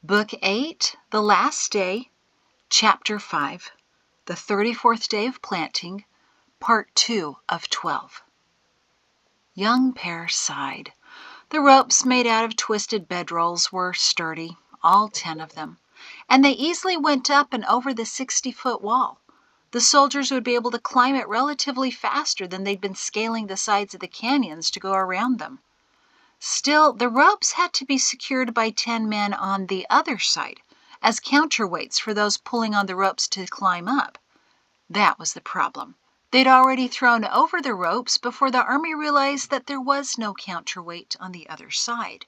Book 8, The Last Day, Chapter 5, The 34th Day of Planting, Part 2 of 12. Young Pear sighed. The ropes made out of twisted bedrolls were sturdy, all 10 of them, and they easily went up and over the 60-foot wall. The soldiers would be able to climb it relatively faster than they'd been scaling the sides of the canyons to go around them. Still, the ropes had to be secured by 10 men on the other side, as counterweights for those pulling on the ropes to climb up. That was the problem. They'd already thrown over the ropes before the army realized that there was no counterweight on the other side.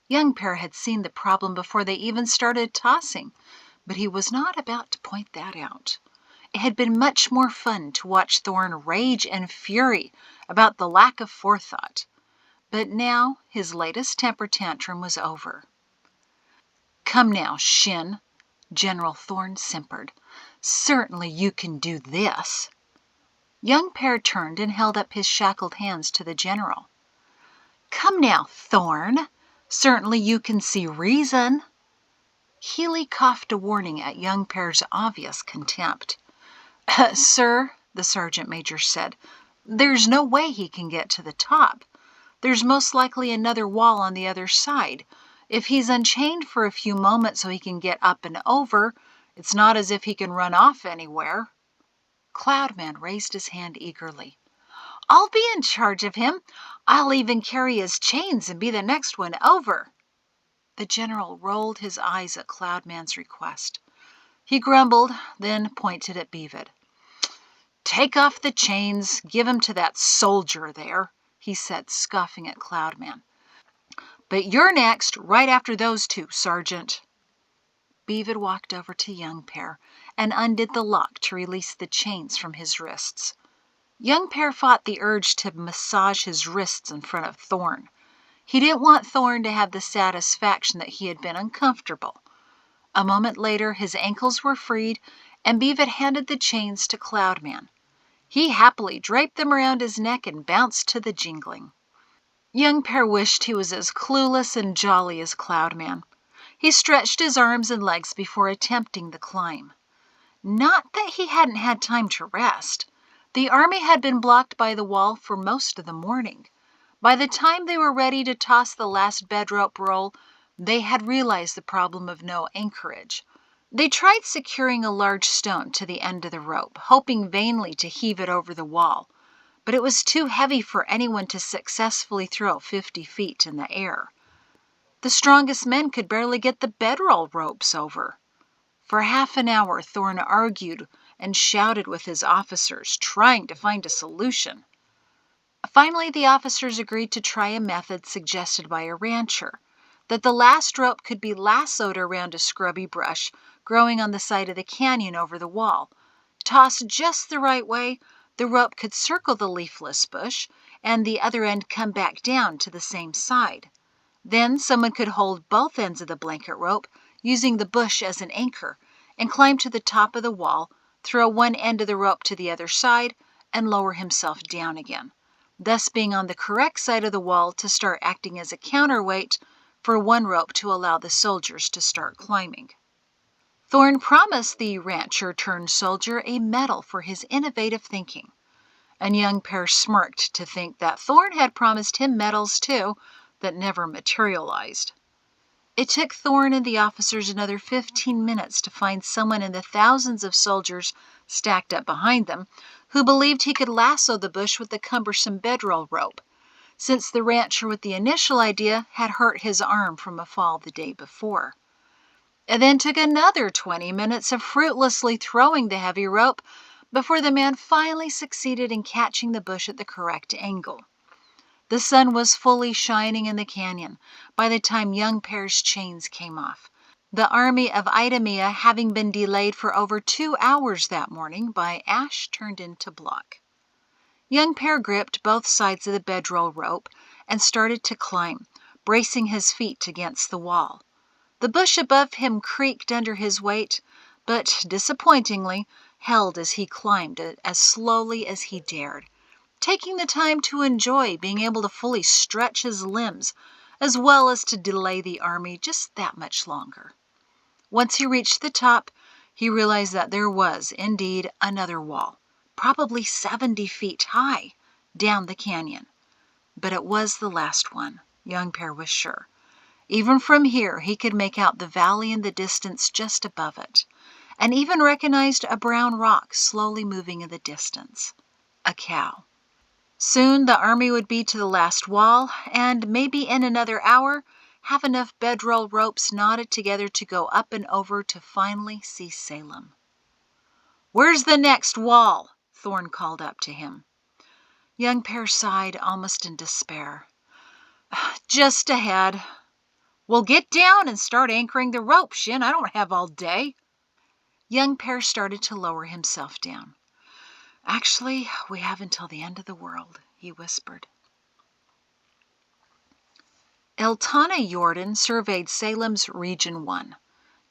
Young Pear had seen the problem before they even started tossing, but he was not about to point that out. It had been much more fun to watch Thorn rage and fury about the lack of forethought. But now his latest temper tantrum was over. "Come now, Shin," General Thorn simpered. "Certainly you can do this." Young Pear turned and held up his shackled hands to the general. "Come now, Thorn. Certainly you can see reason." Healy coughed a warning at Young Pear's obvious contempt. "Sir," the sergeant major said, "there's no way he can get to the top. There's most likely another wall on the other side. If he's unchained for a few moments so he can get up and over, it's not as if he can run off anywhere." Cloudman raised his hand eagerly. "I'll be in charge of him. I'll even carry his chains and be the next one over." The general rolled his eyes at Cloudman's request. He grumbled, then pointed at Beavid. "Take off the chains, give 'em to that soldier there," he said, scoffing at Cloudman. "But you're next, right after those two, Sergeant." Beavid walked over to Young Pear and undid the lock to release the chains from his wrists. Young Pear fought the urge to massage his wrists in front of Thorn. He didn't want Thorn to have the satisfaction that he had been uncomfortable. A moment later his ankles were freed, and Beavid handed the chains to Cloudman. He happily draped them around his neck and bounced to the jingling. Young Pear wished he was as clueless and jolly as Cloudman. He stretched his arms and legs before attempting the climb. Not that he hadn't had time to rest. The army had been blocked by the wall for most of the morning. By the time they were ready to toss the last bedrope roll, they had realized the problem of no anchorage. They tried securing a large stone to the end of the rope, hoping vainly to heave it over the wall, but it was too heavy for anyone to successfully throw 50 feet in the air. The strongest men could barely get the bedroll ropes over. For half an hour Thorn argued and shouted with his officers, trying to find a solution. Finally, the officers agreed to try a method suggested by a rancher, that the last rope could be lassoed around a scrubby brush growing on the side of the canyon over the wall. Tossed just the right way, the rope could circle the leafless bush, and the other end come back down to the same side. Then someone could hold both ends of the blanket rope, using the bush as an anchor, and climb to the top of the wall, throw one end of the rope to the other side, and lower himself down again, thus being on the correct side of the wall to start acting as a counterweight for one rope to allow the soldiers to start climbing. Thorn promised the rancher-turned-soldier a medal for his innovative thinking, and Young Pear smirked to think that Thorn had promised him medals too, that never materialized. It took Thorn and the officers another 15 minutes to find someone in the thousands of soldiers stacked up behind them who believed he could lasso the bush with the cumbersome bedroll rope, since the rancher with the initial idea had hurt his arm from a fall the day before. It then took another 20 minutes of fruitlessly throwing the heavy rope before the man finally succeeded in catching the bush at the correct angle. The sun was fully shining in the canyon by the time Young Pear's chains came off, the army of Idemia having been delayed for over 2 hours that morning by ash turned into block. Young Pear gripped both sides of the bedroll rope and started to climb, bracing his feet against the wall. The bush above him creaked under his weight, but disappointingly held as he climbed as slowly as he dared, taking the time to enjoy being able to fully stretch his limbs, as well as to delay the army just that much longer. Once he reached the top, he realized that there was, indeed, another wall, probably 70 feet high, down the canyon. But it was the last one, young Pear was sure. Even from here, he could make out the valley in the distance just above it, and even recognized a brown rock slowly moving in the distance. A cow. Soon the army would be to the last wall, and maybe in another hour have enough bedroll ropes knotted together to go up and over to finally see Salem. "Where's the next wall?" Thorn called up to him. Young Pear sighed, almost in despair. "Just ahead." "Well, get down and start anchoring the rope, Shin. I don't have all day." Young Pear started to lower himself down. "Actually, we have until the end of the world," he whispered. Eltana Jordan surveyed Salem's Region 1.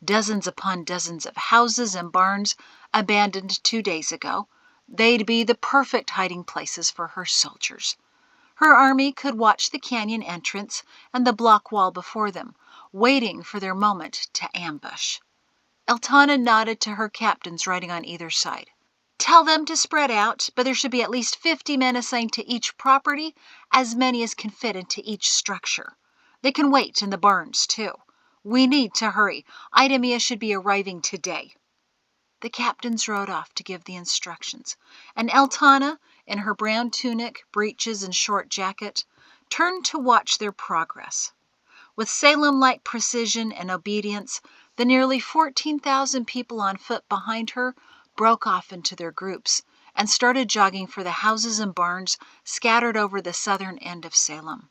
Dozens upon dozens of houses and barns abandoned 2 days ago. They'd be the perfect hiding places for her soldiers. Her army could watch the canyon entrance and the block wall before them, waiting for their moment to ambush. Eltana nodded to her captains riding on either side. "Tell them to spread out, but there should be at least 50 men assigned to each property, as many as can fit into each structure. They can wait in the barns, too. We need to hurry. Idemia should be arriving today." The captains rode off to give the instructions, and Eltana, in her brown tunic, breeches, and short jacket, turned to watch their progress. With Salem-like precision and obedience, the nearly 14,000 people on foot behind her broke off into their groups and started jogging for the houses and barns scattered over the southern end of Salem.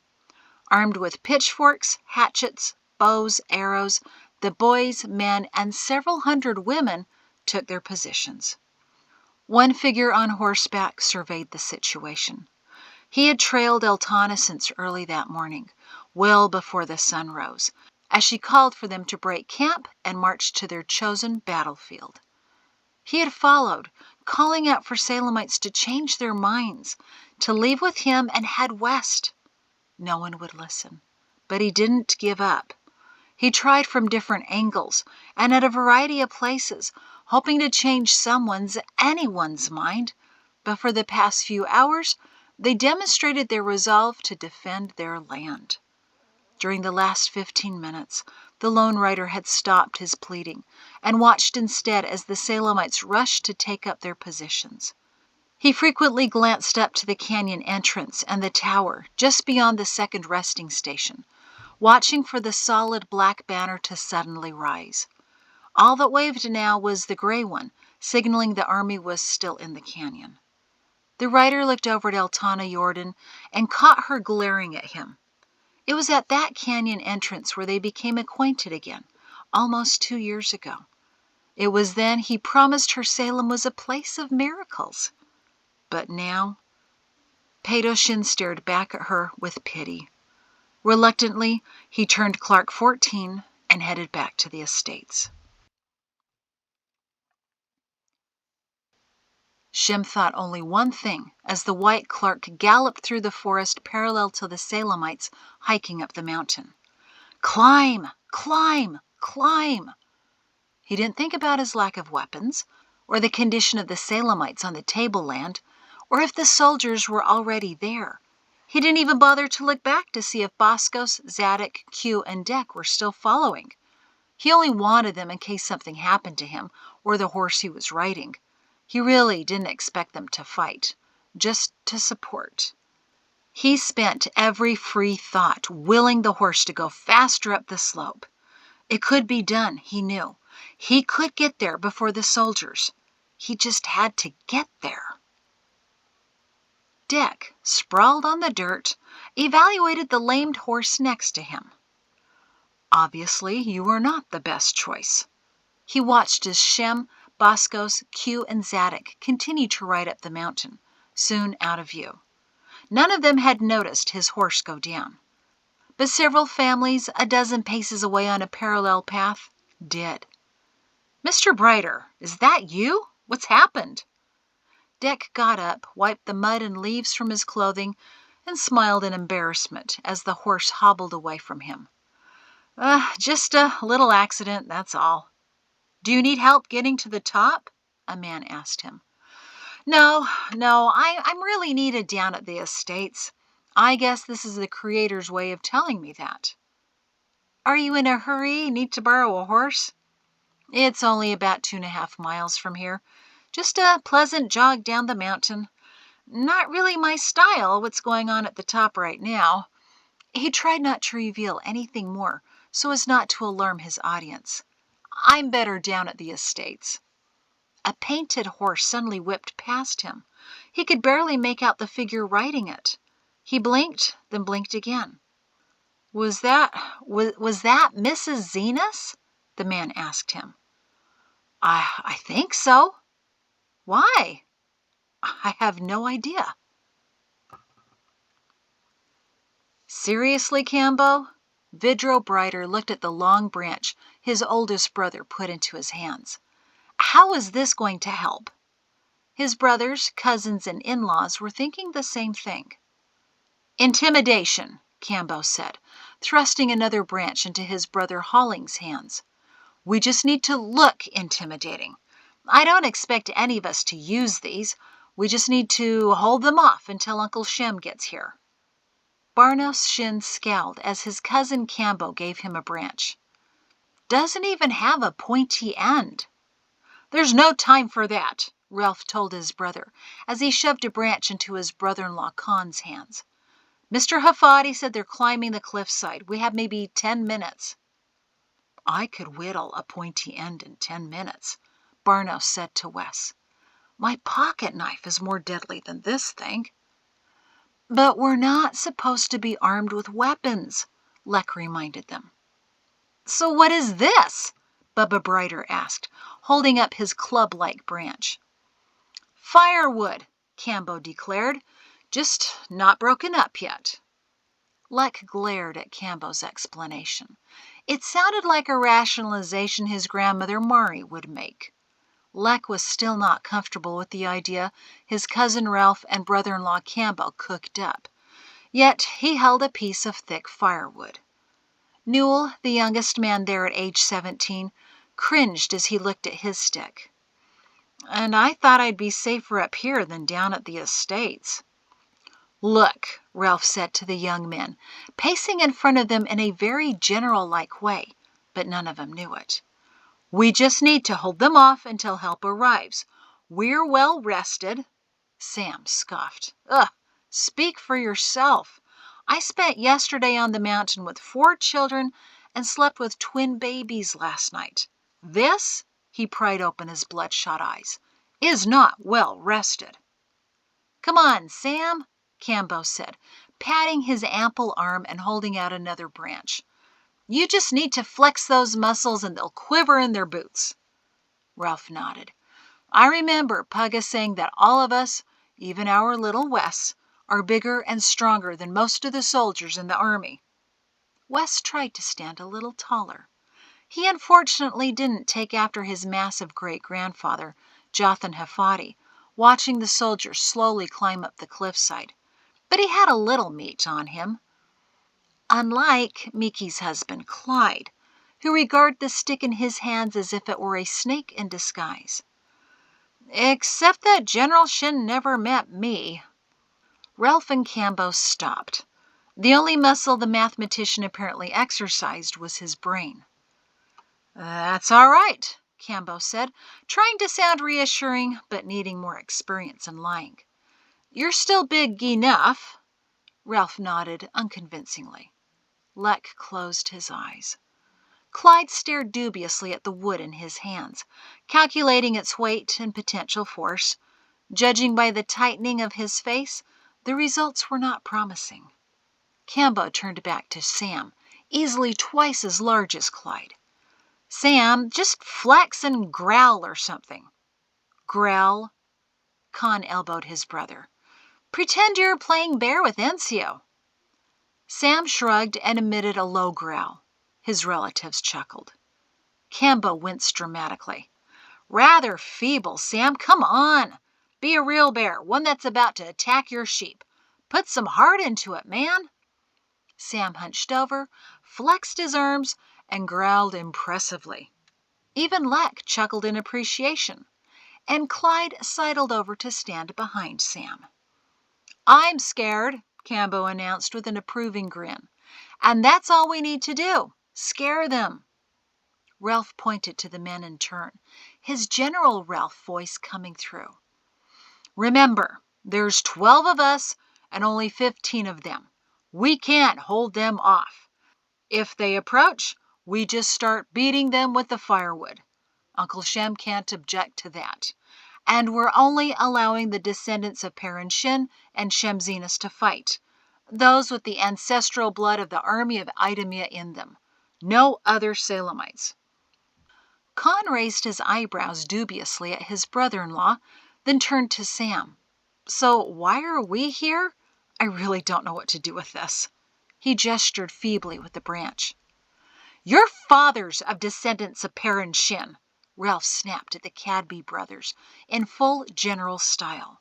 Armed with pitchforks, hatchets, bows, arrows, the boys, men, and several hundred women took their positions. One figure on horseback surveyed the situation. He had trailed Eltana since early that morning, well before the sun rose, as she called for them to break camp and march to their chosen battlefield. He had followed, calling out for Salemites to change their minds, to leave with him and head west. No one would listen, but he didn't give up. He tried from different angles and at a variety of places, hoping to change anyone's mind, but for the past few hours, they demonstrated their resolve to defend their land. During the last 15 minutes, the lone rider had stopped his pleading and watched instead as the Salemites rushed to take up their positions. He frequently glanced up to the canyon entrance and the tower just beyond the second resting station, watching for the solid black banner to suddenly rise. All that waved now was the gray one, signaling the army was still in the canyon. The rider looked over at Eltana Jordan and caught her glaring at him. It was at that canyon entrance where they became acquainted again, almost 2 years ago. It was then he promised her Salem was a place of miracles. But now, Pedoshin stared back at her with pity. Reluctantly, he turned Clark 14 and headed back to the estates. Shem thought only one thing as the white Clark galloped through the forest parallel to the Salemites hiking up the mountain. "Climb! Climb! Climb!" He didn't think about his lack of weapons, or the condition of the Salemites on the tableland, or if the soldiers were already there. He didn't even bother to look back to see if Boscos, Zadok, Q, and Deck were still following. He only wanted them in case something happened to him or the horse he was riding. He really didn't expect them to fight, just to support. He spent every free thought willing the horse to go faster up the slope. It could be done, he knew. He could get there before the soldiers. He just had to get there. Deck, sprawled on the dirt, evaluated the lamed horse next to him. "Obviously, you were not the best choice." He watched as Shem, Boscos, Q, and Zadok continued to ride up the mountain, soon out of view. None of them had noticed his horse go down. But several families, a dozen paces away on a parallel path, did. "Mr. Brighter, is that you? What's happened?" Deck got up, wiped the mud and leaves from his clothing, and smiled in embarrassment as the horse hobbled away from him. Just a little accident, that's all." Do you need help getting to the top? A man asked him. No, I'm really needed down at the estates. I guess this is the Creator's way of telling me that. Are you in a hurry? Need to borrow a horse? It's only about 2.5 miles from here. Just a pleasant jog down the mountain. Not really my style, what's going on at the top right now. He tried not to reveal anything more so as not to alarm his audience. I'm better down at the estates. A painted horse suddenly whipped past him. He could barely make out the figure riding it. He blinked, then blinked again. Was that Mrs. Zenas? The man asked him. I think so. Why? I have no idea. Seriously, Cambo? Vidro Brighter looked at the long branch his oldest brother put into his hands. How is this going to help? His brothers, cousins, and in-laws were thinking the same thing. Intimidation, Cambo said, thrusting another branch into his brother Holling's hands. We just need to look intimidating. I don't expect any of us to use these. We just need to hold them off until Uncle Shem gets here. Barnos Shin scowled as his cousin Cambo gave him a branch. Doesn't even have a pointy end. There's no time for that, Ralph told his brother as he shoved a branch into his brother-in-law Khan's hands. Mr. Hafadi said they're climbing the cliffside. We have maybe 10 minutes. I could whittle a pointy end in 10 minutes, Barnos said to Wes. My pocket knife is more deadly than this thing. But we're not supposed to be armed with weapons, Lek reminded them. So what is this? Bubba Brighter asked, holding up his club-like branch. Firewood, Cambo declared, just not broken up yet. Lek glared at Cambo's explanation. It sounded like a rationalization his grandmother Mari would make. Lek was still not comfortable with the idea his cousin Ralph and brother-in-law Cambo cooked up, yet he held a piece of thick firewood. Newell, the youngest man there at age 17, cringed as he looked at his stick. And I thought I'd be safer up here than down at the estates. Look, Ralph said to the young men, pacing in front of them in a very general-like way, but none of them knew it. We just need to hold them off until help arrives. We're well rested. Sam scoffed. Ugh, speak for yourself. I spent yesterday on the mountain with 4 children and slept with twin babies last night. This, he pried open his bloodshot eyes, is not well rested. Come on, Sam, Cambo said, patting his ample arm and holding out another branch. You just need to flex those muscles and they'll quiver in their boots. Ralph nodded. I remember Pugga saying that all of us, even our little Wes, are bigger and stronger than most of the soldiers in the army. Wes tried to stand a little taller. He unfortunately didn't take after his massive great-grandfather, Jothan Hafadi, watching the soldiers slowly climb up the cliffside, but he had a little meat on him. Unlike Miki's husband, Clyde, who regarded the stick in his hands as if it were a snake in disguise. Except that General Shin never met me. Ralph and Cambo stopped. The only muscle the mathematician apparently exercised was his brain. That's all right, Cambo said, trying to sound reassuring but needing more experience in lying. You're still big enough. Ralph nodded unconvincingly. Lek closed his eyes. Clyde stared dubiously at the wood in his hands, calculating its weight and potential force. Judging by the tightening of his face, the results were not promising. Cambo turned back to Sam, easily twice as large as Clyde. Sam, just flex and growl or something. Growl? Khan elbowed his brother. Pretend you're playing bear with Enzio. Sam shrugged and emitted a low growl. His relatives chuckled. Cambo winced dramatically. Rather feeble, Sam. Come on. Be a real bear, one that's about to attack your sheep. Put some heart into it, man. Sam hunched over, flexed his arms, and growled impressively. Even Lek chuckled in appreciation, and Clyde sidled over to stand behind Sam. "I'm scared," Cambo announced with an approving grin. "And that's all we need to do. Scare them." Ralph pointed to the men in turn, his General Ralph voice coming through. "Remember, there's 12 of us and only 15 of them. We can't hold them off. If they approach, we just start beating them with the firewood. Uncle Shem can't object to that. And we're only allowing the descendants of Perin Shin and Shemzenas to fight, those with the ancestral blood of the army of Idumea in them. No other Salemites." Khan raised his eyebrows dubiously at his brother-in-law, then turned to Sam. "So why are we here? I really don't know what to do with this." He gestured feebly with the branch. "Your father's of descendants of Perin Shin," Ralph snapped at the Cadby brothers in full general style.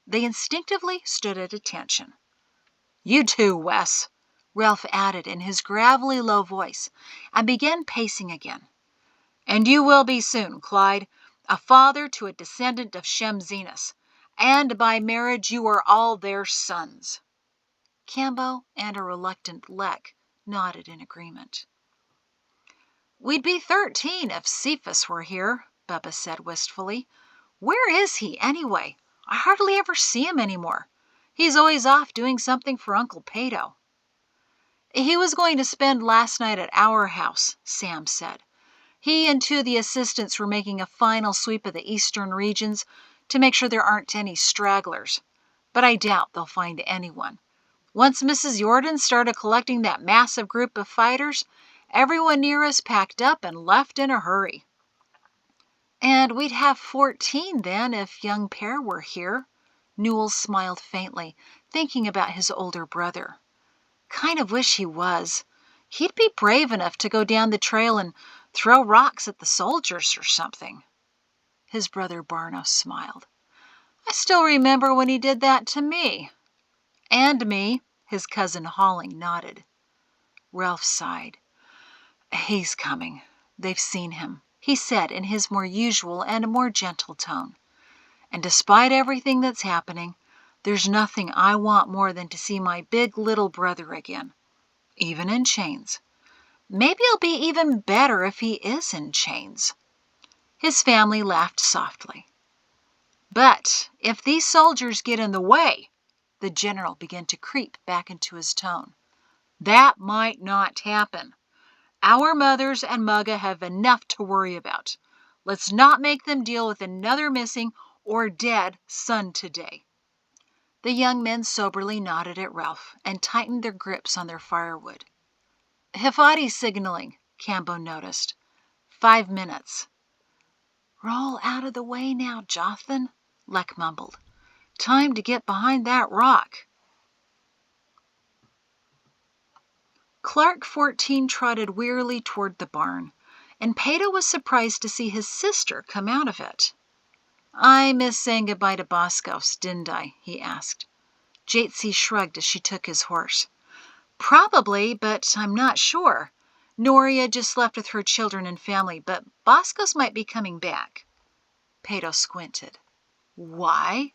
They instinctively stood at attention. "You too, Wes," Ralph added in his gravelly low voice, and began pacing again. "And you will be soon, Clyde, a father to a descendant of Shemzenas, and by marriage you are all their sons." Cambo and a reluctant Lek nodded in agreement. "We'd be 13 if Cephas were here," Bubba said wistfully. "Where is he, anyway? I hardly ever see him anymore. He's always off doing something for Uncle Pato." "He was going to spend last night at our house," Sam said. "He and 2 of the assistants were making a final sweep of the eastern regions to make sure there aren't any stragglers. But I doubt they'll find anyone. Once Mrs. Jordan started collecting that massive group of fighters, everyone near us packed up and left in a hurry." "And we'd have 14 then if young Per were here." Newell smiled faintly, thinking about his older brother. "Kind of wish he was. He'd be brave enough to go down the trail and throw rocks at the soldiers or something." His brother Barno smiled. "I still remember when he did that to me." "And me," his cousin Halling nodded. Ralph sighed. "He's coming. They've seen him," he said in his more usual and more gentle tone. "And despite everything that's happening, there's nothing I want more than to see my big little brother again, even in chains. Maybe it'll be even better if he is in chains." His family laughed softly. "But if these soldiers get in the way," the general began to creep back into his tone, "that might not happen. Our mothers and Mugga have enough to worry about. Let's not make them deal with another missing or dead son today." The young men soberly nodded at Ralph and tightened their grips on their firewood. "Hifadi's signaling," Cambo noticed. 5 minutes. "Roll out of the way now, Jothan," Lek mumbled. "Time to get behind that rock." Clark 14 trotted wearily toward the barn, and Pato was surprised to see his sister come out of it. "I missed saying goodbye to Boscos, didn't I?" he asked. Jatsi shrugged as she took his horse. "Probably, but I'm not sure. Noria just left with her children and family, but Boscos might be coming back." Pato squinted. "Why?"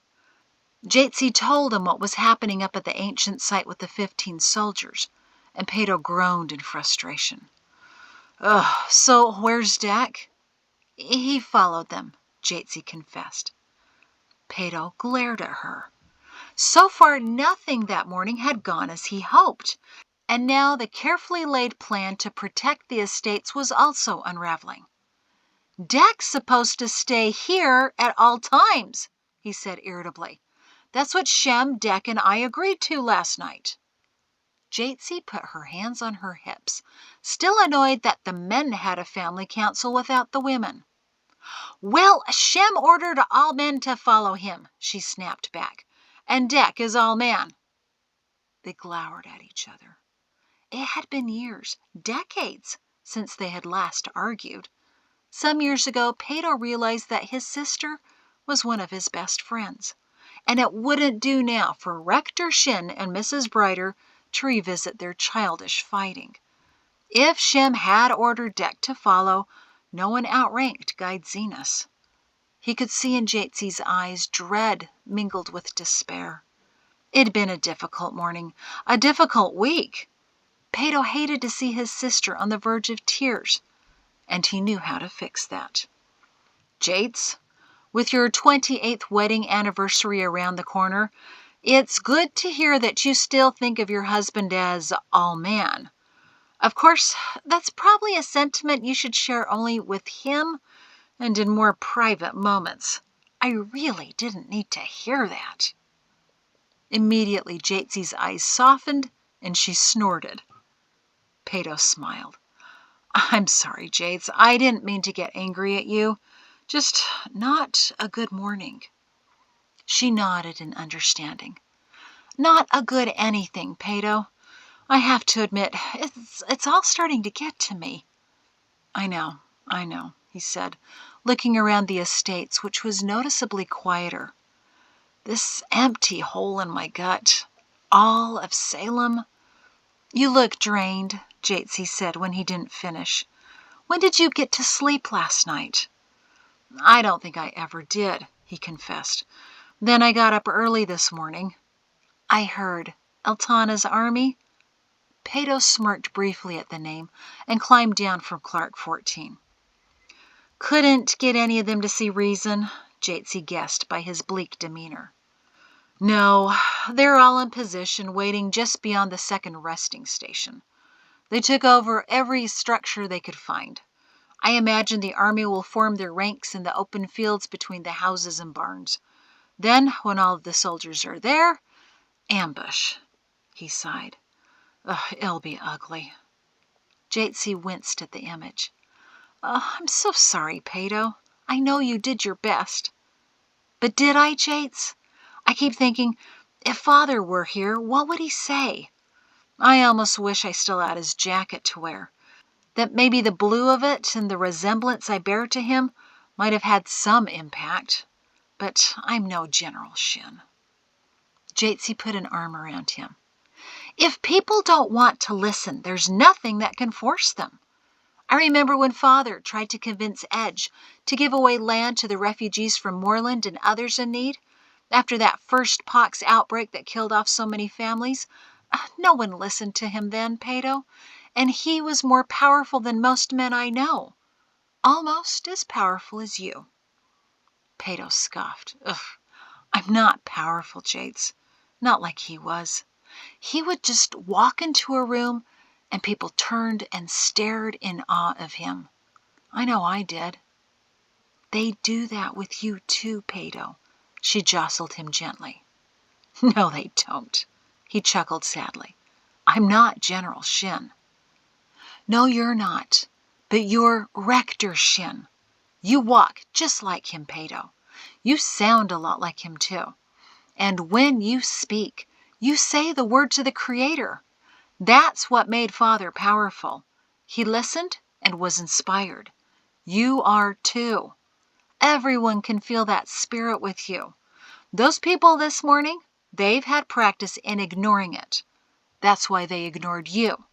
Jatsi told him what was happening up at the ancient site with the 15 soldiers, and Pato groaned in frustration. "Ugh, so where's Dak?" "He followed them," Jatsi confessed. Pato glared at her. So far, nothing that morning had gone as he hoped, and now the carefully laid plan to protect the estates was also unraveling. "Dak's supposed to stay here at all times," he said irritably. "That's what Shem, Dek, and I agreed to last night." Jatsi put her hands on her hips, still annoyed that the men had a family council without the women. "Well, Shem ordered all men to follow him," she snapped back, "and Dek is all man." They glowered at each other. It had been years, decades, since they had last argued. Some years ago, Pato realized that his sister was one of his best friends, and it wouldn't do now for Rector Shin and Mrs. Brighter to revisit their childish fighting. If Shem had ordered Dek to follow, No one outranked Guide Zenas. He could see in Jatesy's eyes dread mingled with despair. It'd been a difficult morning, a difficult week. Peyto hated to see his sister on the verge of tears, and he knew how to fix that. Jates, with your 28th wedding anniversary around the corner, it's good to hear that you still think of your husband as all man. Of course, that's probably a sentiment you should share only with him and in more private moments. I really didn't need to hear that. Immediately, Jatesy's eyes softened and she snorted. Peyto smiled. I'm sorry, Jates. I didn't mean to get angry at you. Just not a good morning. She nodded in understanding. Not a good anything, Peyto. I have to admit, it's all starting to get to me. I know, he said, looking around the estates, which was noticeably quieter. This empty hole in my gut, all of Salem. You look drained, Jatesy said when he didn't finish. When did you get to sleep last night? I don't think I ever did, he confessed. Then I got up early this morning. I heard. Eltana's army? Peyto smirked briefly at the name and climbed down from Clark 14. Couldn't get any of them to see reason, Jatesy guessed by his bleak demeanor. No, they're all in position, waiting just beyond the second resting station. They took over every structure they could find. I imagine the army will form their ranks in the open fields between the houses and barns. Then, when all of the soldiers are there, ambush. He sighed. It'll be ugly. Jatesy winced at the image. I'm so sorry, Peyto. I know you did your best. But did I, Jates? I keep thinking, if Father were here, what would he say? I almost wish I still had his jacket to wear. That maybe the blue of it and the resemblance I bear to him might have had some impact. But I'm no General Shin. Jatesy put an arm around him. If people don't want to listen, there's nothing that can force them. I remember when Father tried to convince Edge to give away land to the refugees from Moreland and others in need, after that first pox outbreak that killed off so many families. No one listened to him then, Peyto, and he was more powerful than most men I know. Almost as powerful as you. Peyto scoffed. I'm not powerful, Jates. Not like he was. He would just walk into a room and people turned and stared in awe of him. I know I did. They do that with you too, Peyto. She jostled him gently. No, they don't. He chuckled sadly. I'm not General Shin. No, you're not. But you're Rector Shin. You walk just like him, Peyto. You sound a lot like him too. And when you speak, you say the words of the Creator. That's what made Father powerful. He listened and was inspired. You are too. Everyone can feel that spirit with you. Those people this morning, they've had practice in ignoring it. That's why they ignored you.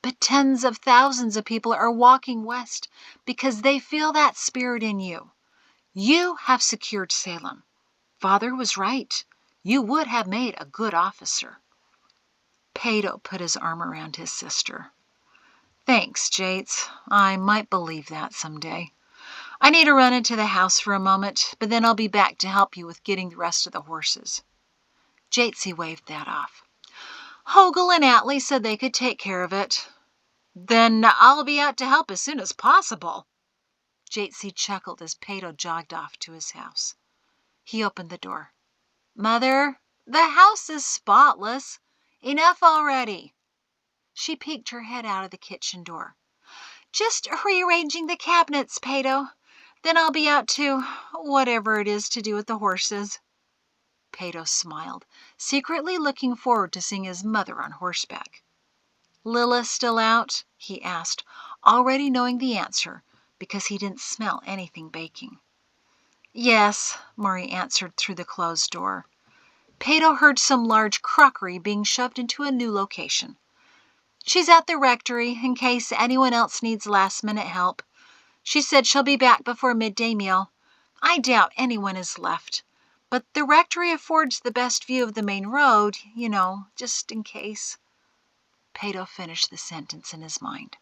But tens of thousands of people are walking west because they feel that spirit in you. You have secured Salem. Father was right. You would have made a good officer. Peyto put his arm around his sister. Thanks, Jates. I might believe that someday. I need to run into the house for a moment, but then I'll be back to help you with getting the rest of the horses. Jatesy waved that off. Hogle and Atlee said they could take care of it. Then I'll be out to help as soon as possible. Jatesy chuckled as Peyto jogged off to his house. He opened the door. Mother, the house is spotless. Enough already. She peeked her head out of the kitchen door. Just rearranging the cabinets, Peyto. Then I'll be out to whatever it is to do with the horses. Peyto smiled, secretly looking forward to seeing his mother on horseback. Lila still out? He asked, already knowing the answer because he didn't smell anything baking. Yes, Maury answered through the closed door. Peyto heard some large crockery being shoved into a new location. She's at the rectory in case anyone else needs last-minute help. She said she'll be back before midday meal. I doubt anyone is left, but the rectory affords the best view of the main road, just in case." Peyto finished the sentence in his mind.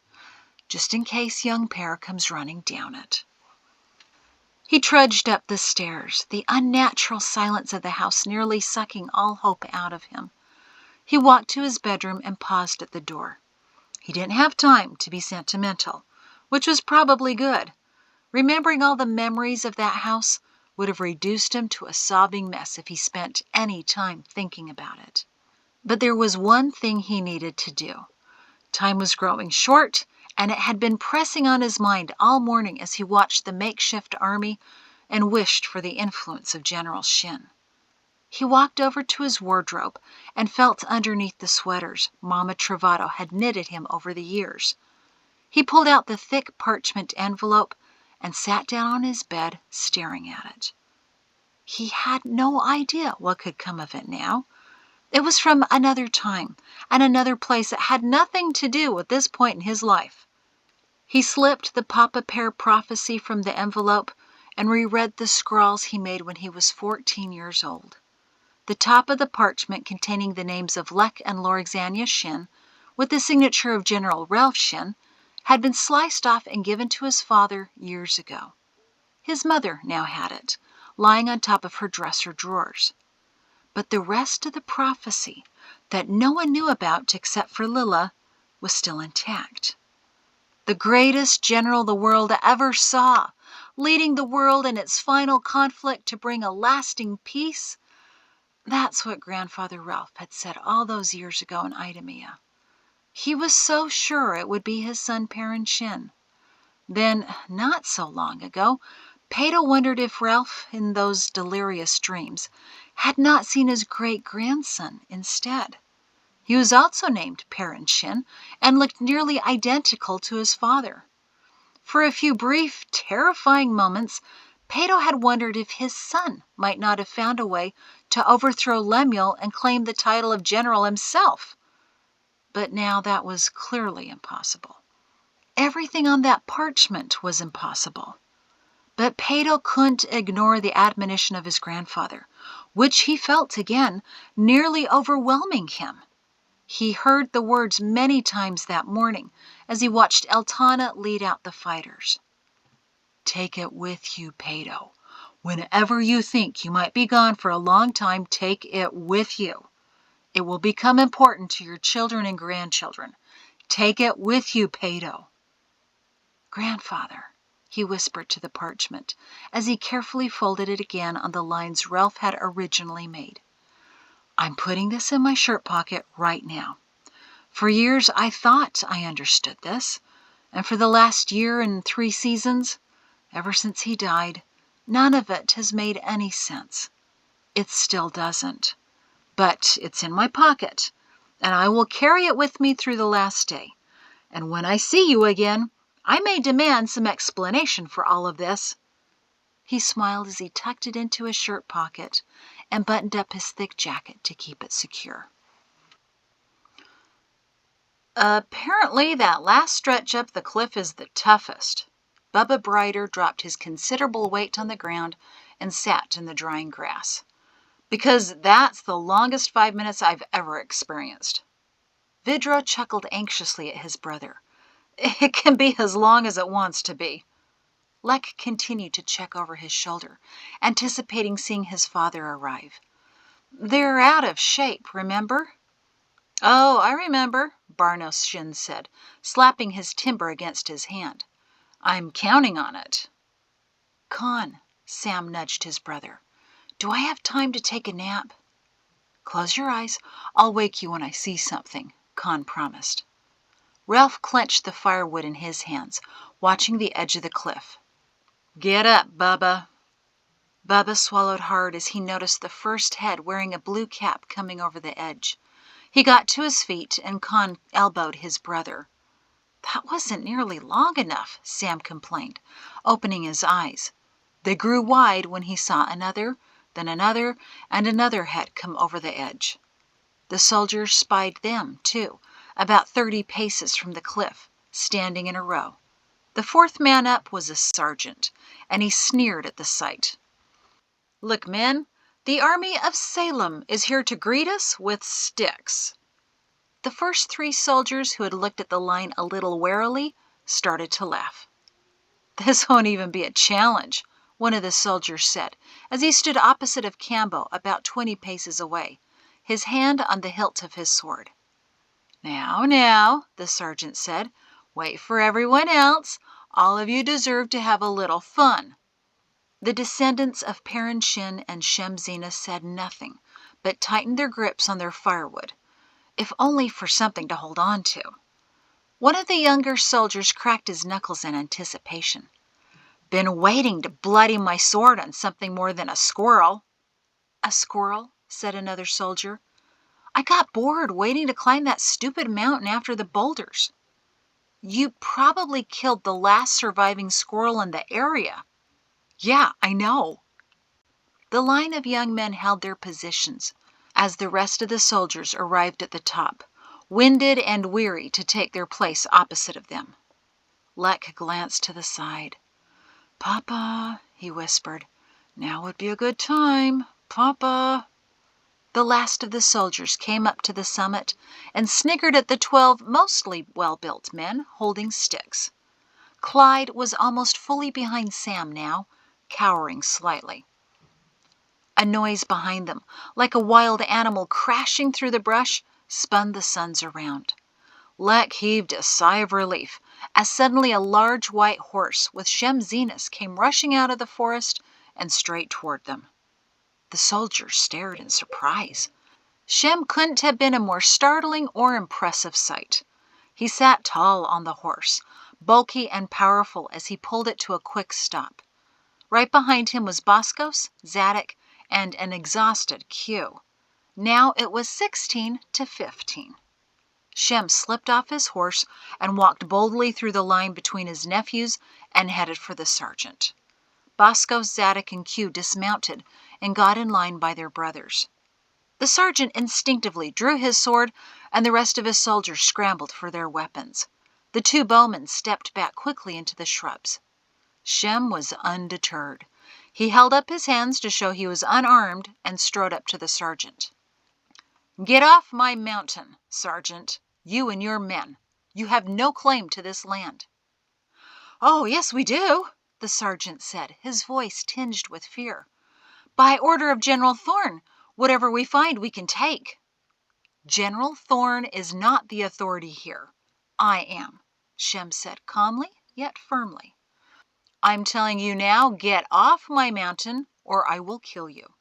Just in case young Pear comes running down it. He trudged up the stairs, the unnatural silence of the house nearly sucking all hope out of him. He walked to his bedroom and paused at the door. He didn't have time to be sentimental, which was probably good. Remembering all the memories of that house would have reduced him to a sobbing mess if he spent any time thinking about it. But there was one thing he needed to do. Time was growing short, and it had been pressing on his mind all morning as he watched the makeshift army and wished for the influence of General Shin. He walked over to his wardrobe and felt underneath the sweaters Mama Travato had knitted him over the years. He pulled out the thick parchment envelope and sat down on his bed, staring at it. He had no idea what could come of it now. It was from another time and another place that had nothing to do with this point in his life. He slipped the Papa Pear prophecy from the envelope and reread the scrawls he made when he was 14 years old. The top of the parchment containing the names of Lek and Lorexania Shin, with the signature of General Ralph Shin, had been sliced off and given to his father years ago. His mother now had it, lying on top of her dresser drawers. But the rest of the prophecy, that no one knew about except for Lilla, was still intact. The greatest general the world ever saw, leading the world in its final conflict to bring a lasting peace. That's what Grandfather Ralph had said all those years ago in Idemia. He was so sure it would be his son Perrin Shin. Then, not so long ago, Peyto wondered if Ralph, in those delirious dreams, had not seen his great-grandson instead. He was also named Perrin Shin and looked nearly identical to his father. For a few brief, terrifying moments, Peyto had wondered if his son might not have found a way to overthrow Lemuel and claim the title of general himself. But now that was clearly impossible. Everything on that parchment was impossible. But Peyto couldn't ignore the admonition of his grandfather, which he felt again nearly overwhelming him. He heard the words many times that morning as he watched Eltana lead out the fighters. "Take it with you, Peyto. Whenever you think you might be gone for a long time, take it with you. It will become important to your children and grandchildren. Take it with you, Peyto." "Grandfather," he whispered to the parchment, as he carefully folded it again on the lines Ralph had originally made. "I'm putting this in my shirt pocket right now. For years I thought I understood this, and for the last year and 3 seasons, ever since he died, none of it has made any sense. It still doesn't. But it's in my pocket, and I will carry it with me through the last day. And when I see you again, I may demand some explanation for all of this." He smiled as he tucked it into his shirt pocket and buttoned up his thick jacket to keep it secure. "Apparently that last stretch up the cliff is the toughest." Bubba Brighter dropped his considerable weight on the ground and sat in the drying grass. "Because that's the longest 5 minutes I've ever experienced." Vidro chuckled anxiously at his brother. "It can be as long as it wants to be." Lek continued to check over his shoulder, anticipating seeing his father arrive. "They're out of shape, remember?" "Oh, I remember," Barnos Shin said, slapping his timber against his hand. "I'm counting on it." "Con," Sam nudged his brother, "do I have time to take a nap?" "Close your eyes. I'll wake you when I see something," Con promised. Ralph clenched the firewood in his hands, watching the edge of the cliff. "Get up, Bubba." Bubba swallowed hard as he noticed the first head wearing a blue cap coming over the edge. He got to his feet, and Con elbowed his brother. "That wasn't nearly long enough," Sam complained, opening his eyes. They grew wide when he saw another, then another, and another head come over the edge. The soldiers spied them, too, about 30 paces from the cliff, standing in a row. The fourth man up was a sergeant, and he sneered at the sight. "Look, men, the army of Salem is here to greet us with sticks." The first three soldiers, who had looked at the line a little warily, started to laugh. "This won't even be a challenge," one of the soldiers said, as he stood opposite of Cambo, about 20 paces away, his hand on the hilt of his sword. "Now, now," the sergeant said, "wait for everyone else. All of you deserve to have a little fun." The descendants of Perin-Shin and Shem-Zina said nothing, but tightened their grips on their firewood, if only for something to hold on to. One of the younger soldiers cracked his knuckles in anticipation. "Been waiting to bloody my sword on something more than a squirrel." "A squirrel?" said another soldier. "I got bored waiting to climb that stupid mountain after the boulders." "You probably killed the last surviving squirrel in the area." "Yeah, I know." The line of young men held their positions as the rest of the soldiers arrived at the top, winded and weary to take their place opposite of them. Lek glanced to the side. "Papa," he whispered, "now would be a good time. Papa." The last of the soldiers came up to the summit and sniggered at the 12 mostly well-built men holding sticks. Clyde was almost fully behind Sam now, cowering slightly. A noise behind them, like a wild animal crashing through the brush, spun the sons around. Lek heaved a sigh of relief as suddenly a large white horse with Shem-Zinus came rushing out of the forest and straight toward them. The soldiers stared in surprise. Shem couldn't have been a more startling or impressive sight. He sat tall on the horse, bulky and powerful as he pulled it to a quick stop. Right behind him was Boskos, Zadok, and an exhausted Q. Now it was 16 to 15. Shem slipped off his horse and walked boldly through the line between his nephews and headed for the sergeant. Boskos, Zadok, and Q dismounted and got in line by their brothers. The sergeant instinctively drew his sword, and the rest of his soldiers scrambled for their weapons. The two bowmen stepped back quickly into the shrubs. Shem was undeterred. He held up his hands to show he was unarmed and strode up to the sergeant. "Get off my mountain, Sergeant, you and your men. You have no claim to this land." "Oh, yes, we do," the sergeant said, his voice tinged with fear. "By order of General Thorne, whatever we find we can take." "General Thorne is not the authority here. I am," Shem said calmly yet firmly. "I'm telling you now, get off my mountain or I will kill you."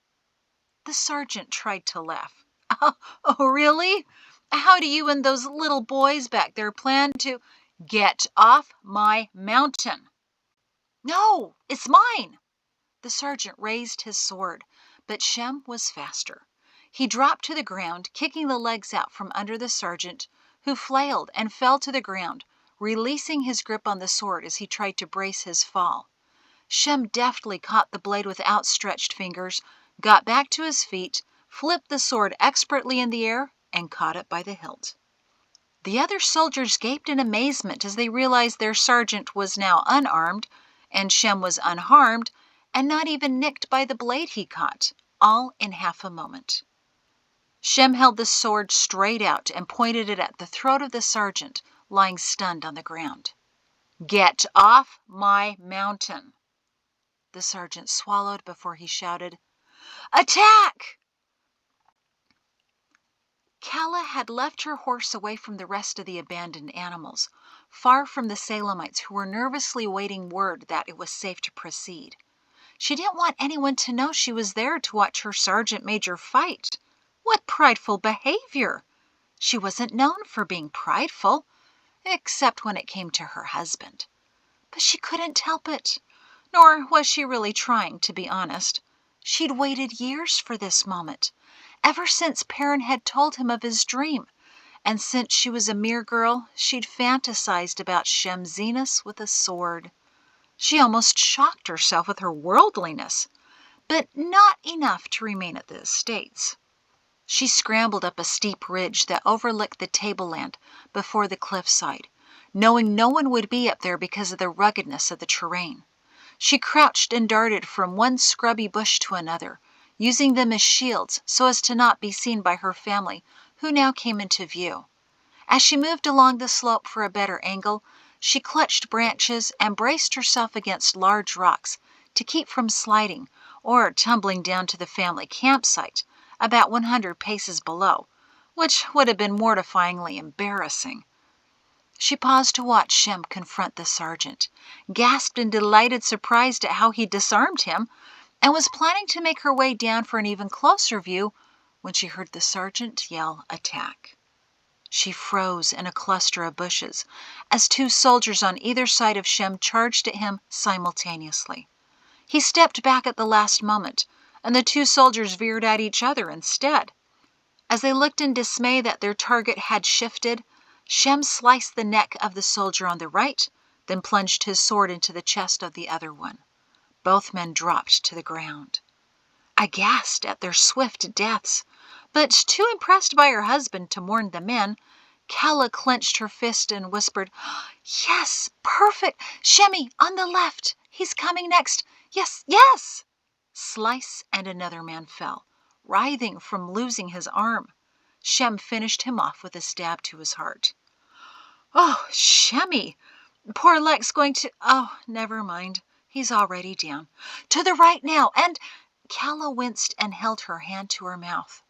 The sergeant tried to laugh. "Oh, really? How do you and those little boys back there plan to—" "Get off my mountain." "No, it's mine." The sergeant raised his sword, but Shem was faster. He dropped to the ground, kicking the legs out from under the sergeant, who flailed and fell to the ground, releasing his grip on the sword as he tried to brace his fall. Shem deftly caught the blade with outstretched fingers, got back to his feet, flipped the sword expertly in the air, and caught it by the hilt. The other soldiers gaped in amazement as they realized their sergeant was now unarmed, and Shem was unharmed, and not even nicked by the blade he caught, all in half a moment. Shem held the sword straight out and pointed it at the throat of the sergeant, lying stunned on the ground. "Get off my mountain." The sergeant swallowed before he shouted, "Attack!" Kala had left her horse away from the rest of the abandoned animals, far from the Salemites who were nervously waiting word that it was safe to proceed. She didn't want anyone to know she was there to watch her sergeant major fight. What prideful behavior! She wasn't known for being prideful, except when it came to her husband. But she couldn't help it. Nor was she really trying, to be honest. She'd waited years for this moment, ever since Perrin had told him of his dream, and since she was a mere girl, she'd fantasized about Shem-Zinus with a sword. She almost shocked herself with her worldliness, but not enough to remain at the estates. She scrambled up a steep ridge that overlooked the tableland before the cliffside, knowing no one would be up there because of the ruggedness of the terrain. She crouched and darted from one scrubby bush to another, using them as shields so as to not be seen by her family, who now came into view. As she moved along the slope for a better angle, she clutched branches and braced herself against large rocks to keep from sliding or tumbling down to the family campsite about 100 paces below, which would have been mortifyingly embarrassing. She paused to watch Shem confront the sergeant, gasped in delighted surprise at how he disarmed him, and was planning to make her way down for an even closer view when she heard the sergeant yell, "Attack." She froze in a cluster of bushes as 2 soldiers on either side of Shem charged at him simultaneously. He stepped back at the last moment, and the 2 soldiers veered at each other instead. As they looked in dismay that their target had shifted, Shem sliced the neck of the soldier on the right, then plunged his sword into the chest of the other one. Both men dropped to the ground. Aghast at their swift deaths, but too impressed by her husband to mourn the men, Kala clenched her fist and whispered, "Yes, perfect! Shemmy, on the left! He's coming next! Yes, yes!" Slice, and another man fell, writhing from losing his arm. Shem finished him off with a stab to his heart. "Oh, Shemmy! Poor Lek's going to... Oh, never mind. He's already down. To the right now, and..." Kala winced and held her hand to her mouth.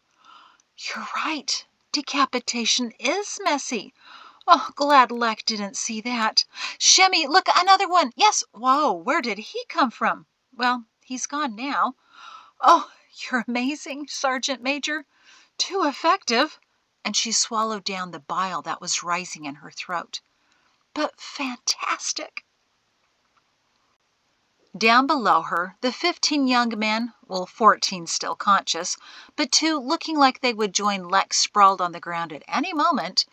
"You're right. Decapitation is messy. Oh, glad Lek didn't see that. Shemmy, look, another one. Yes. Whoa, where did he come from? Well, he's gone now. Oh, you're amazing, Sergeant Major. Too effective." And she swallowed down the bile that was rising in her throat. "But fantastic." Down below her, the 15 young men, 14 still conscious, but 2 looking like they would join Lek sprawled on the ground at any moment,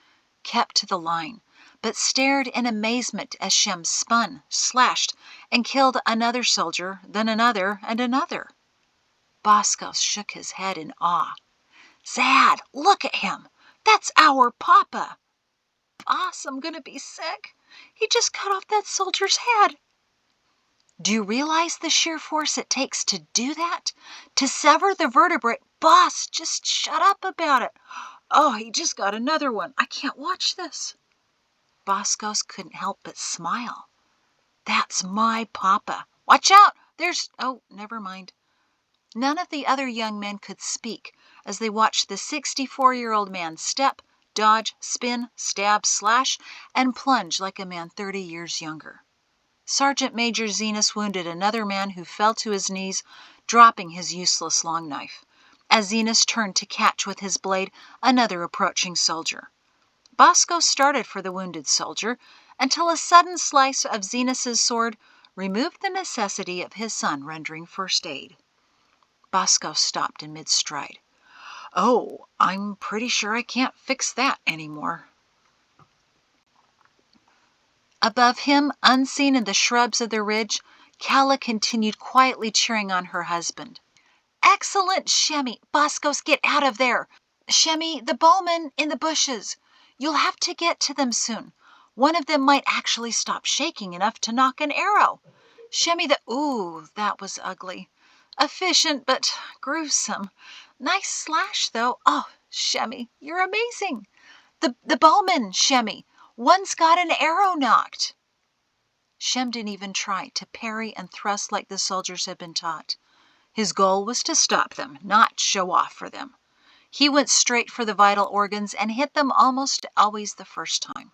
kept to the line, but stared in amazement as Shem spun, slashed, and killed another soldier, then another and another. Bosco shook his head in awe. "Zad, look at him! That's our Papa!" "Boss, I'm gonna be sick. He just cut off that soldier's head." "Do you realize the sheer force it takes to do that? To sever the vertebrae?" "Boss, just shut up about it. Oh, he just got another one. I can't watch this." Boscos couldn't help but smile. "That's my Papa. Watch out! There's... Oh, never mind." None of the other young men could speak as they watched the 64-year-old man step, dodge, spin, stab, slash, and plunge like a man 30 years younger. Sergeant Major Zenas wounded another man who fell to his knees, dropping his useless long knife, as Zenas turned to catch with his blade another approaching soldier. Bosco started for the wounded soldier until a sudden slice of Zenas's sword removed the necessity of his son rendering first aid. Bosco stopped in mid-stride. "Oh, I'm pretty sure I can't fix that anymore." Above him, unseen in the shrubs of the ridge, Kala continued quietly cheering on her husband. "Excellent, Shemmy! Boscos, get out of there! Shemmy, the bowmen in the bushes! You'll have to get to them soon. One of them might actually stop shaking enough to knock an arrow. Shemmy, the... Ooh, that was ugly. Efficient, but gruesome. Nice slash, though. Oh, Shemmy, you're amazing. The bowman, Shemmy. One's got an arrow knocked." Shem didn't even try to parry and thrust like the soldiers had been taught. His goal was to stop them, not show off for them. He went straight for the vital organs and hit them almost always the first time.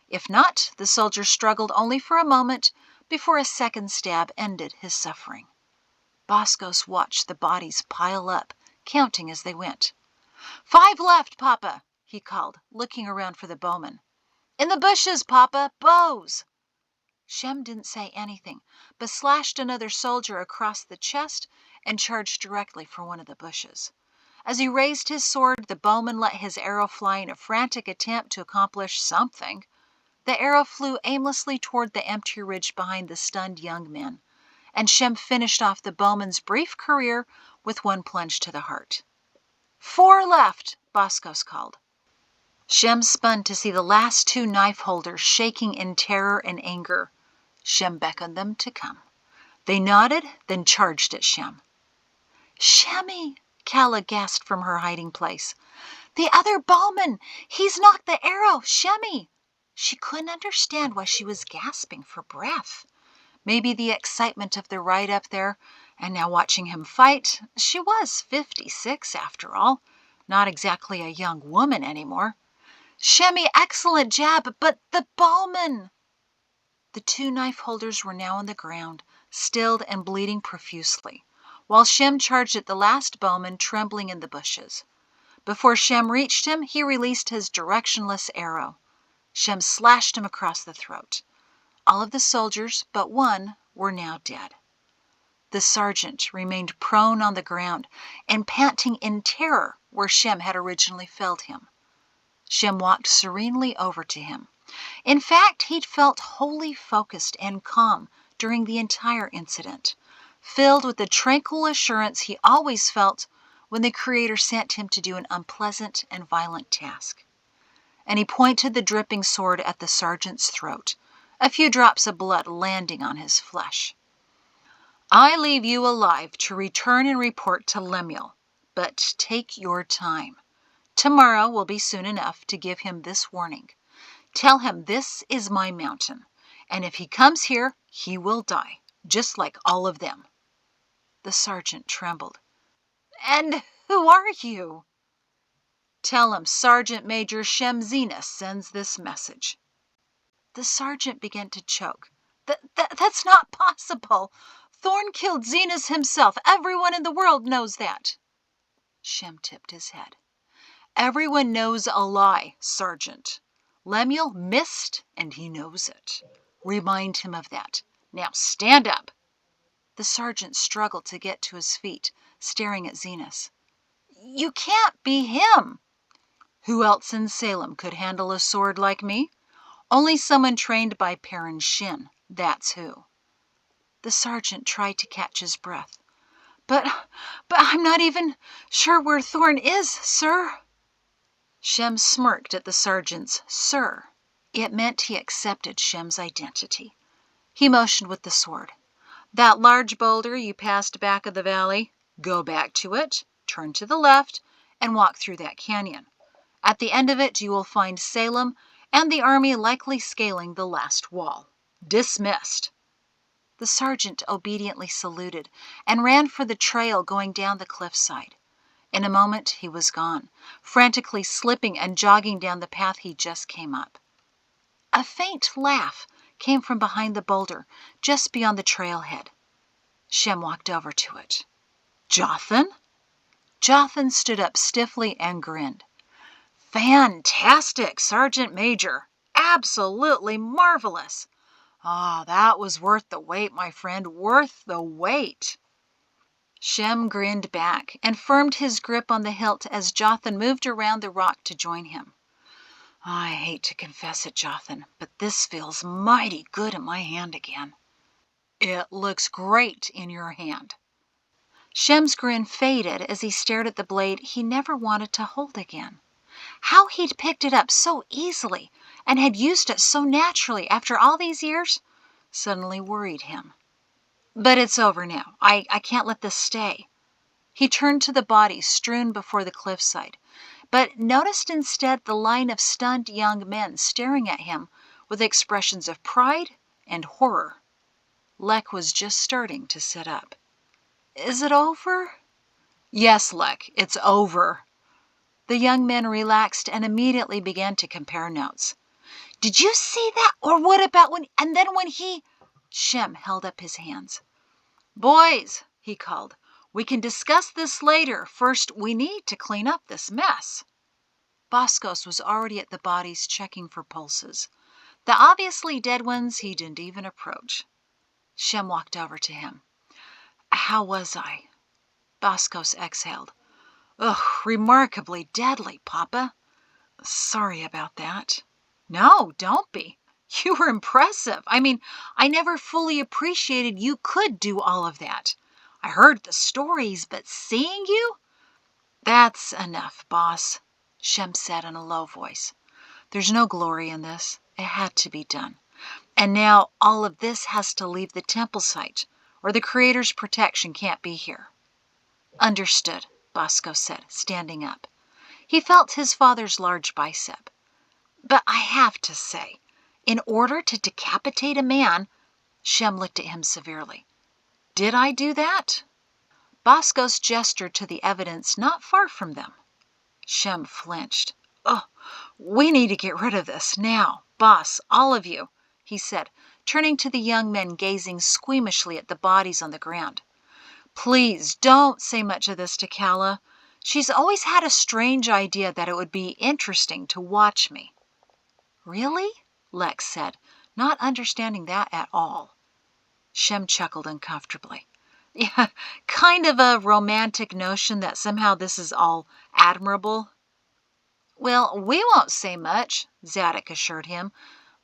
If not, the soldier struggled only for a moment before a second stab ended his suffering. Boscos watched the bodies pile up, counting as they went. "5 left, Papa," he called, looking around for the bowman. "In the bushes, Papa, bows." Shem didn't say anything, but slashed another soldier across the chest and charged directly for one of the bushes. As he raised his sword, the bowman let his arrow fly in a frantic attempt to accomplish something. The arrow flew aimlessly toward the empty ridge behind the stunned young men, and Shem finished off the bowman's brief career with one plunge to the heart. "4 left," Boscos called. Shem spun to see the last two knife holders shaking in terror and anger. Shem beckoned them to come. They nodded, then charged at Shem. "Shemmy!" Kala gasped from her hiding place. "The other bowman! He's knocked the arrow! Shemmy!" She couldn't understand why she was gasping for breath. Maybe the excitement of the ride up there, and now watching him fight. She was 56 after all, not exactly a young woman anymore. "Shemmy, excellent jab, but the bowman!" The two knife holders were now on the ground, stilled and bleeding profusely, while Shem charged at the last bowman trembling in the bushes. Before Shem reached him, he released his directionless arrow. Shem slashed him across the throat. All of the soldiers but one were now dead. The sergeant remained prone on the ground and panting in terror where Shem had originally felled him. Shem walked serenely over to him. In fact, he'd felt wholly focused and calm during the entire incident, filled with the tranquil assurance he always felt when the Creator sent him to do an unpleasant and violent task. And he pointed the dripping sword at the sergeant's throat, a few drops of blood landing on his flesh. "I leave you alive to return and report to Lemuel, but take your time. Tomorrow will be soon enough to give him this warning. Tell him this is my mountain, and if he comes here, he will die, just like all of them." The sergeant trembled. "And who are you?" "Tell him Sergeant Major Shem Zenas sends this message." The sergeant began to choke. That's not possible. Thorn killed Zenas himself. Everyone in the world knows that." Shem tipped his head. "Everyone knows a lie, Sergeant. Lemuel missed, and he knows it. Remind him of that. Now stand up." The sergeant struggled to get to his feet, staring at Zenas. "You can't be him." "Who else in Salem could handle a sword like me? Only someone trained by Perrin Shin, that's who." The sergeant tried to catch his breath. But I'm not even sure where Thorn is, sir." Shem smirked at the sergeant's "sir." It meant he accepted Shem's identity. He motioned with the sword. "That large boulder you passed back of the valley, go back to it, turn to the left, and walk through that canyon. At the end of it you will find Salem and the army likely scaling the last wall. Dismissed." The sergeant obediently saluted and ran for the trail going down the cliffside. In a moment he was gone, frantically slipping and jogging down the path he just came up. A faint laugh came from behind the boulder, just beyond the trailhead. Shem walked over to it. "Jothan?" Jothan stood up stiffly and grinned. "Fantastic, Sergeant Major! Absolutely marvelous! Ah, that was worth the wait, my friend, worth the wait." Shem grinned back and firmed his grip on the hilt as Jothan moved around the rock to join him. "I hate to confess it, Jothan, but this feels mighty good in my hand again." "It looks great in your hand." Shem's grin faded as he stared at the blade he never wanted to hold again. How he'd picked it up so easily and had used it so naturally after all these years suddenly worried him. "But it's over now. I can't let this stay." He turned to the bodies strewn before the cliffside, but noticed instead the line of stunned young men staring at him with expressions of pride and horror. Lek was just starting to sit up. "Is it over?" "Yes, Lek, it's over." The young men relaxed and immediately began to compare notes. "Did you see that? Or what about when... And then when he..." Shem held up his hands. "Boys," he called, "we can discuss this later. First, we need to clean up this mess." Boskos was already at the bodies checking for pulses. The obviously dead ones he didn't even approach. Shem walked over to him. "How was I?" Boskos exhaled. "Ugh, remarkably deadly, Papa." "Sorry about that." "No, don't be. You were impressive. I mean, I never fully appreciated you could do all of that. I heard the stories, but seeing you?" "That's enough, boss," Shem said in a low voice. There's no glory in this. It had to be done. And now all of this has to leave the temple site, or the Creator's protection can't be here. Understood, Bosco said, standing up. He felt his father's large bicep. But I have to say, in order to decapitate a man, Shem looked at him severely. Did I do that? Boscos gestured to the evidence not far from them. Shem flinched. Oh, we need to get rid of this now, boss, all of you, he said, turning to the young men gazing squeamishly at the bodies on the ground. Please don't say much of this to Calla. She's always had a strange idea that it would be interesting to watch me. Really? Lex said, not understanding that at all. Shem chuckled uncomfortably. Yeah, kind of a romantic notion that somehow this is all admirable. Well, we won't say much, Zadok assured him.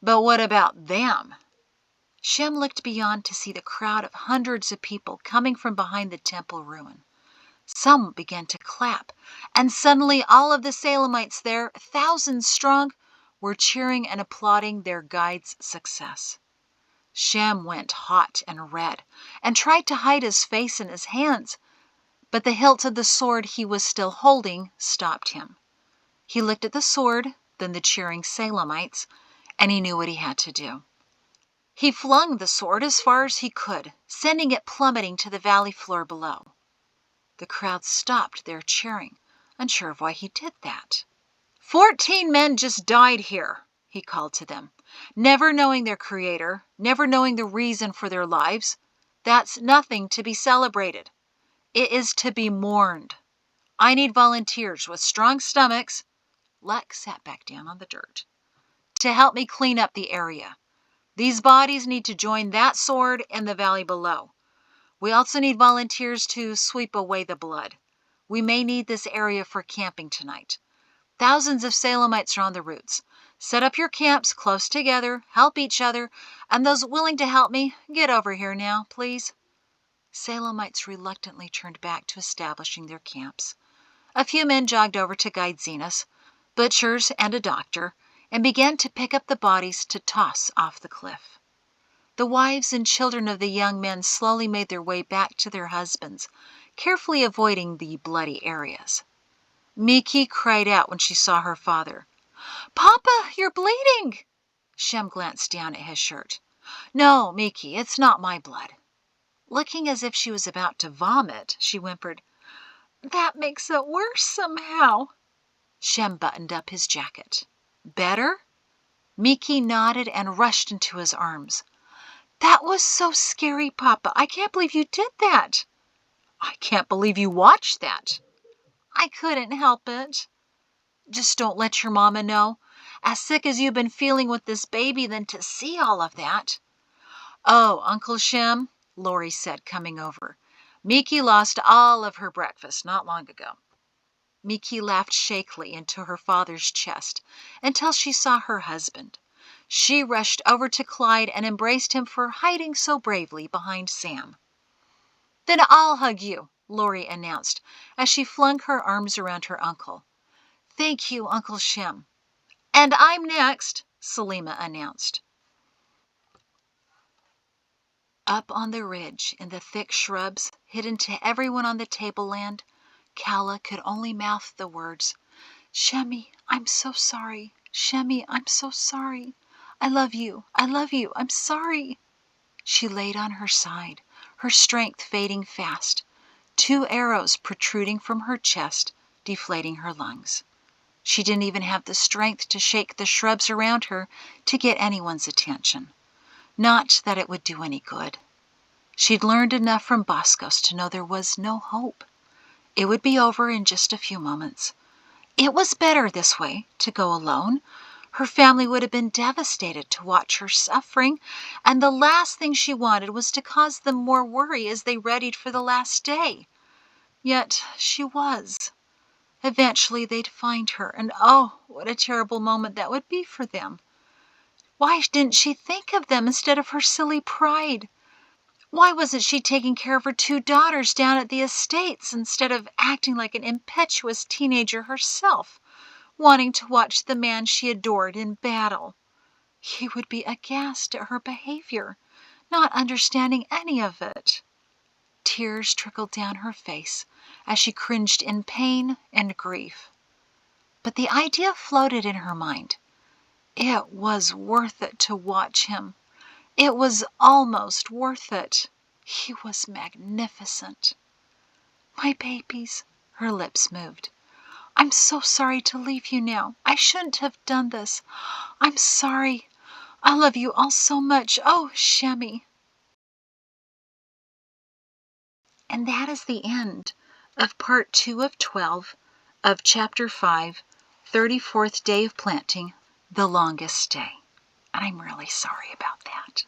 But what about them? Shem looked beyond to see the crowd of hundreds of people coming from behind the temple ruin. Some began to clap, and suddenly all of the Salemites there, thousands strong, were cheering and applauding their guide's success. Shem went hot and red and tried to hide his face in his hands, but the hilt of the sword he was still holding stopped him. He looked at the sword, then the cheering Salemites, and he knew what he had to do. He flung the sword as far as he could, sending it plummeting to the valley floor below. The crowd stopped their cheering, unsure of why he did that. 14 men just died here, he called to them, never knowing their Creator, never knowing the reason for their lives. That's nothing to be celebrated. It is to be mourned. I need volunteers with strong stomachs. Lex sat back down on the dirt. To help me clean up the area. These bodies need to join that sword in the valley below. We also need volunteers to sweep away the blood. We may need this area for camping tonight. Thousands of Salemites are on the routes. Set up your camps close together, help each other, and those willing to help me, get over here now, please. Salemites reluctantly turned back to establishing their camps. A few men jogged over to guide Zenas, butchers and a doctor, and began to pick up the bodies to toss off the cliff. The wives and children of the young men slowly made their way back to their husbands, carefully avoiding the bloody areas. Miki cried out when she saw her father. Papa, you're bleeding! Shem glanced down at his shirt. No, Miki, it's not my blood. Looking as if she was about to vomit, she whimpered, That makes it worse somehow. Shem buttoned up his jacket. Better? Miki nodded and rushed into his arms. That was so scary, Papa. I can't believe you did that. I can't believe you watched that. I couldn't help it. Just don't let your mama know. As sick as you've been feeling with this baby, then to see all of that. Oh, Uncle Shem, Lori said, coming over. Miki lost all of her breakfast not long ago. Miki laughed shakily into her father's chest until she saw her husband. She rushed over to Clyde and embraced him for hiding so bravely behind Sam. Then I'll hug you, Lori announced as she flung her arms around her uncle. Thank you, Uncle Shem. And I'm next, Salima announced. Up on the ridge, in the thick shrubs, hidden to everyone on the tableland, Calla could only mouth the words, Shemi, I'm so sorry. Shemi, I'm so sorry. I love you. I love you. I'm sorry. She laid on her side, her strength fading fast, 2 arrows protruding from her chest, deflating her lungs. She didn't even have the strength to shake the shrubs around her to get anyone's attention. Not that it would do any good. She'd learned enough from Boscos to know there was no hope. It would be over in just a few moments. It was better this way, to go alone. Her family would have been devastated to watch her suffering, and the last thing she wanted was to cause them more worry as they readied for the last day. Yet she was. Eventually they'd find her, and oh, what a terrible moment that would be for them. Why didn't she think of them instead of her silly pride? Why wasn't she taking care of her 2 daughters down at the estates instead of acting like an impetuous teenager herself? wanting to watch the man she adored in battle. He would be aghast at her behavior, not understanding any of it. Tears trickled down her face as she cringed in pain and grief. But the idea floated in her mind. It was worth it to watch him. It was almost worth it. He was magnificent. "My babies," her lips moved. "I'm so sorry to leave you now. I shouldn't have done this. I'm sorry. I love you all so much. Oh, Shemmy." And that is the end of part 2 of 12 of chapter 5, 34th Day of Planting, The Longest Day. And I'm really sorry about that.